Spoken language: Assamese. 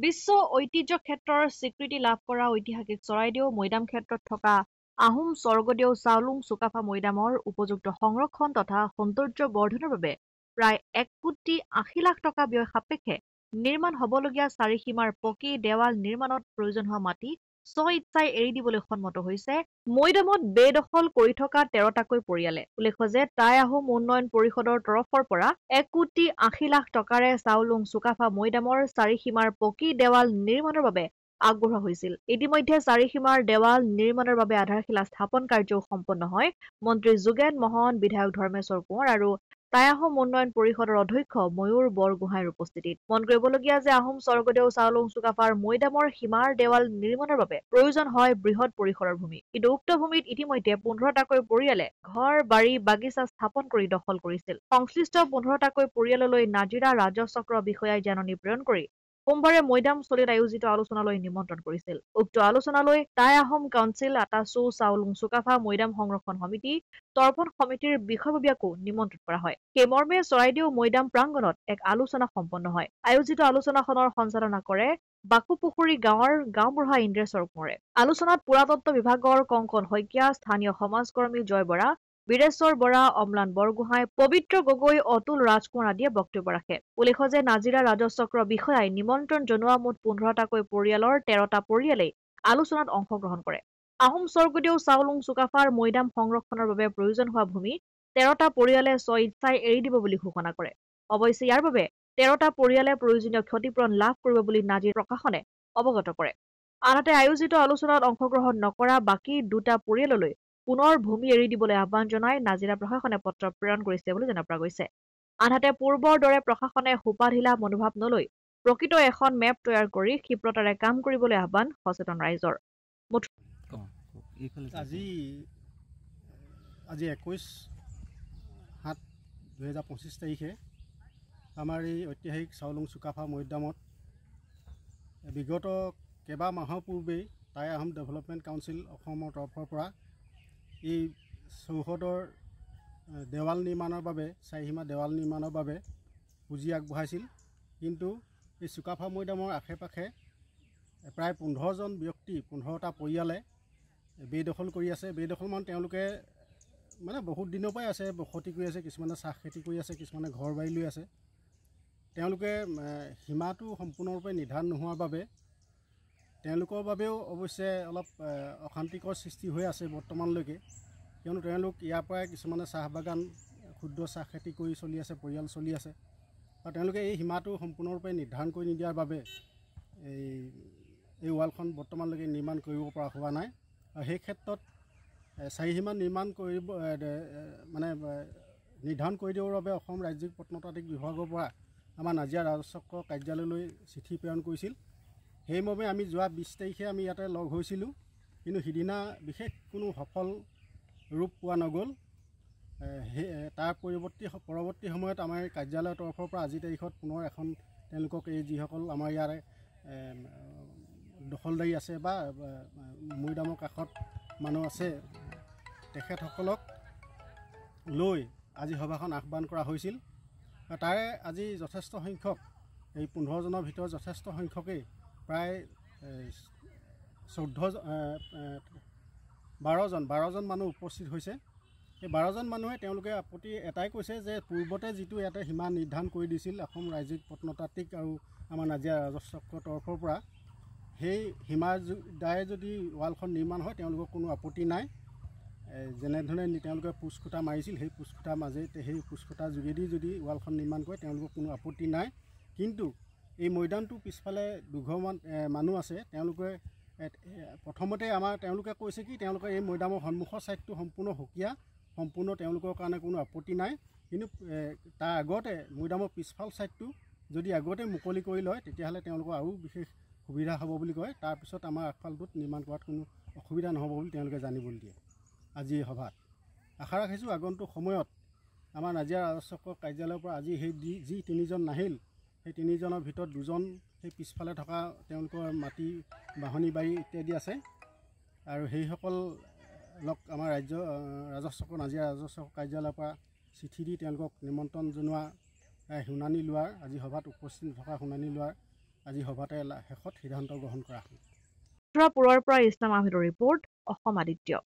বিশ্ব ঐতিহ্য ক্ষেত্ৰৰ স্বীকৃতি লাভ কৰা ঐতিহাসিক চৰাইদেউ মৈদাম ক্ষেত্ৰত থকা আহোম স্বৰ্গদেউ চাওলুং চুকাফা মৈদামৰ উপযুক্ত সংৰক্ষণ তথা সৌন্দৰ্য বৰ্ধনৰ বাবে প্ৰায় 1,80,00,000 টকা ব্যয় সাপেক্ষে নিৰ্মাণ হ'বলগীয়া চাৰিসীমাৰ পকী দেৱাল নিৰ্মাণত প্ৰয়োজন হোৱা মাটি স্ব-ইচ্ছাই এৰি দিবলৈ সন্মত হৈছে মৈদামত বেদখল কৰি থকা 13টাকৈ পৰিয়ালে। উল্লেখ্য যে টাই আহোম উন্নয়ন পৰিষদৰ তৰফৰ পৰা 1,80,00,000 টকাৰে চাওলুং চুকাফা মৈদামৰ চাৰিসীমাৰ পকী দেৱাল নিৰ্মাণৰ বাবে আগবঢ়োৱা হৈছিল। ইতিমধ্যে চাৰিসীমাৰ দেৱাল নিৰ্মাণৰ বাবে আধাৰশিলা স্থাপন কাৰ্যও সম্পন্ন হয় মন্ত্ৰী যোগেন মহন, বিধায়ক ধৰ্মেশ্বৰ কোঁৱৰ আৰু টাই আহোম উন্নয়ন পৰিষদৰ অধ্যক্ষ ময়ূৰ বৰগোহাঁইৰ উপস্থিতিত। মন কৰিবলগীয়া যে আহোম স্বৰ্গদেউ চাওলুং চুকাফাৰ মৈদামৰ সীমাৰ দেৱাল নিৰ্মাণৰ বাবে প্ৰয়োজন হয় বৃহৎ পৰিসৰৰ ভূমি। কিন্তু উক্ত ভূমিত ইতিমধ্যে 15টাকৈ পৰিয়ালে ঘৰ, বাৰী, বাগিচা স্থাপন কৰি দখল কৰিছিল। সংশ্লিষ্ট 15টাকৈ পৰিয়াললৈ নাজিৰা ৰাজচক্ৰ বিষয়াই জাননী প্ৰেৰণ কৰি সোমবাৰে মৈদামস্থলীত আয়োজিত আলোচনালৈ নিমন্ত্ৰণ কৰিছিল। উক্ত আলোচনালৈ টাই আহোম কাউন্সিল, আটাচু, চাওলুং চুকাফা মৈদাম সংৰক্ষণ সমিতি, তৰ্পণ সমিতিৰ বিষয়ববীয়াকো নিমন্ত্ৰণ কৰা হয়। সেইমৰ্মে চৰাইদেউ মৈদাম প্ৰাংগণত এক আলোচনা সম্পন্ন হয়। আয়োজিত আলোচনাখনৰ সঞ্চালনা কৰে বাকুপুখুৰী গাঁৱৰ গাঁওবুঢ়া ইন্দ্ৰেশ্বৰ কোঁৱৰে। আলোচনাত পুৰাতত্ব বিভাগৰ কংকন শইকীয়া, স্থানীয় সমাজকৰ্মী জয় বৰা, বীৰেশ্বৰ বৰা, অম্লান বৰগোহাঁই, পবিত্ৰ গগৈ, অতুল ৰাজকোঁৱৰ আদিয়ে বক্তব্য ৰাখে। উল্লেখ্য যে নাজিৰা ৰাজচক্ৰ বিষয়াই নিমন্ত্ৰণ জনোৱা মুঠ 15টাকৈ পৰিয়ালৰ 13টা পৰিয়ালেই আলোচনাত অংশগ্ৰহণ কৰে। আহোম স্বৰ্গদেউ চাওলুং চুকাফাৰ মৈদাম সংৰক্ষণৰ বাবে প্ৰয়োজন হোৱা ভূমি 13টা পৰিয়ালে স্ব-ইচ্ছাই এৰি দিব বুলি ঘোষণা কৰে। অৱশ্যে ইয়াৰ বাবে 13টা পৰিয়ালে প্ৰয়োজনীয় ক্ষতিপূৰণ লাভ কৰিব বুলি নাজিৰা প্ৰশাসনে অৱগত কৰে। আনহাতে আয়োজিত আলোচনাত অংশগ্ৰহণ নকৰা বাকী 2টা পৰিয়াললৈ পুনৰ ভূমি এৰি দিবলৈ আহ্বান জনাই নাজিৰা প্ৰশাসনে পত্ৰ প্ৰেৰণ কৰিছে বুলি জনা পোৱা গৈছে। আনহাতে পূৰ্বৰ দৰে প্ৰশাসনে সোপাঢিলা মনোভাৱ নলৈ প্ৰকৃত এখন মেপ তৈয়াৰ কৰি ক্ষীপ্ৰতাৰে কাম কৰিবলৈ আহ্বান সচেতন ৰাইজৰ। আজি 21/7/2025 তাৰিখে আমাৰ এই ঐতিহাসিক চাওলুং চুকাফা মৈদামত বিগত কেইবা মাহৰ পূৰ্বেই টাই আহোম ডেভেলপমেণ্ট কাউন্সিল অসমৰ তৰফৰ পৰা এই চৌহদৰ দেৱাল নিৰ্মাণৰ বাবে চাৰিসীমা দেৱাল নিৰ্মাণৰ বাবে পুঁজি আগবঢ়াইছিল। কিন্তু এই চুকাফা মৈদামৰ আশে পাশে প্ৰায় 15জন ব্যক্তি 15টা পৰিয়ালে বেদখল কৰি আছে। বেদখল মানে তেওঁলোকে মানে বহুত দিনৰ পৰাই আছে, বসতি কৰি আছে, কিছুমানে চাহ খেতি কৰি আছে, কিছুমানে ঘৰ বাৰী লৈ আছে। তেওঁলোকে সীমাটো সম্পূৰ্ণৰূপে নিৰ্ধাৰণ নোহোৱাৰ বাবে তেওঁলোকৰ বাবেও অৱশ্যে অলপ অশান্তিকৰ সৃষ্টি হৈ আছে বৰ্তমানলৈকে। কিয়নো তেওঁলোক ইয়াৰ পৰাই কিছুমানে চাহ বাগান, ক্ষুদ্ৰ চাহ খেতি কৰি চলি আছে, পৰিয়াল চলি আছে। আৰু তেওঁলোকে এই সীমাটো সম্পূৰ্ণৰূপে নিৰ্ধাৰণ কৰি নিদিয়াৰ বাবে এই ৱালখন বৰ্তমানলৈকে নিৰ্মাণ কৰিব পৰা হোৱা নাই। আৰু সেই ক্ষেত্ৰত চাৰিসীমা নিৰ্মাণ কৰিব মানে নিৰ্ধাৰণ কৰি দিবৰ বাবে অসম ৰাজ্যিক প্ৰত্নতাত্ত্বিক বিভাগৰ পৰা আমাৰ নাজিৰা ৰাজচক্ৰ কাৰ্যালয়লৈ চিঠি প্ৰেৰণ কৰিছিল। সেইমৰ্মে আমি যোৱা 20 তাৰিখে আমি ইয়াতে লগ হৈছিলোঁ, কিন্তু সিদিনা বিশেষ কোনো সফল ৰূপ পোৱা নগ'ল। তাৰ পৰৱৰ্তী সময়ত আমাৰ কাৰ্যালয়ৰ তৰফৰ পৰা আজিৰ তাৰিখত পুনৰ এখন তেওঁলোকক এই যিসকল আমাৰ ইয়াৰে দখলদাৰী আছে বা মৈদামৰ কাষত মানুহ আছে তেখেতসকলক লৈ আজি সভাখন আহ্বান কৰা হৈছিল। তাৰে আজি যথেষ্ট সংখ্যক এই 15জনৰ ভিতৰত যথেষ্ট সংখ্যকেই প্ৰায় 12জন মানুহ উপস্থিত হৈছে। এই 12জন মানুহে তেওঁলোকে আপত্তি এটাই কৈছে যে পূৰ্বতে যিটো ইয়াতে সীমা নিৰ্ধাৰণ কৰি দিছিল অসম ৰাজ্যিক প্ৰত্নতাত্ত্বিক আৰু আমাৰ নাজিৰা ৰাজচক্ৰৰ তৰফৰ পৰা, সেই সীমাৰ দ্বাৰাই যদি ৱালখন নিৰ্মাণ হয় তেওঁলোকৰ কোনো আপত্তি নাই। যেনেধৰণে তেওঁলোকে পোচ খুঁটা মাৰিছিল সেই পোচ খুঁটাৰ মাজেতে সেই পোচ খুঁটাৰ যোগেদি যদি ৱালখন নিৰ্মাণ কৰে তেওঁলোকৰ কোনো আপত্তি নাই। কিন্তু এই মৈদামটো পিছফালে দুঘৰমান মানুহ আছে। তেওঁলোকে প্ৰথমতে তেওঁলোকে কৈছে কি তেওঁলোকে এই মৈদামৰ সন্মুখৰ ছাইডটো সম্পূৰ্ণ সুকীয়া, সম্পূৰ্ণ তেওঁলোকৰ কাৰণে কোনো আপত্তি নাই। কিন্তু তাৰ আগতে মৈদামৰ পিছফাল ছাইডটো যদি আগতে মুকলি কৰি লয় তেতিয়াহ'লে তেওঁলোকৰ আৰু বিশেষ সুবিধা হ'ব বুলি কয়। তাৰপিছত আমাৰ আগফালটোত নিৰ্মাণ কৰাত কোনো অসুবিধা নহ'ব বুলি তেওঁলোকে জানিবলৈ দিয়ে আজি এই সভাত। আশা ৰাখিছোঁ আগন্তুক সময়ত আমাৰ নাজিৰা ৰাজচক্ৰ কাৰ্যালয়ৰ পৰা আজি সেই যি 3জন নাহিল সেই 3জনৰ ভিতৰত 2জন সেই পিছফালে থকা তেওঁলোকৰ মাটি বাহনী বাৰী ইত্যাদি আছে। আৰু সেইসকলক আমাৰ ৰাজচক্ৰ নাজিৰা ৰাজচক্ৰ কাৰ্যালয়ৰ পৰা চিঠি দি তেওঁলোকক নিমন্ত্ৰণ জনোৱা শুনানি লোৱাৰ আজি সভাত উপস্থিত থকা শুনানি লোৱাৰ আজি সভাতে শেষত সিদ্ধান্ত গ্ৰহণ কৰা হ'ল। মথুৰাপুৰৰ পৰা ইছলাম আহমেদৰ ৰিপৰ্ট, অসম আদিত্য।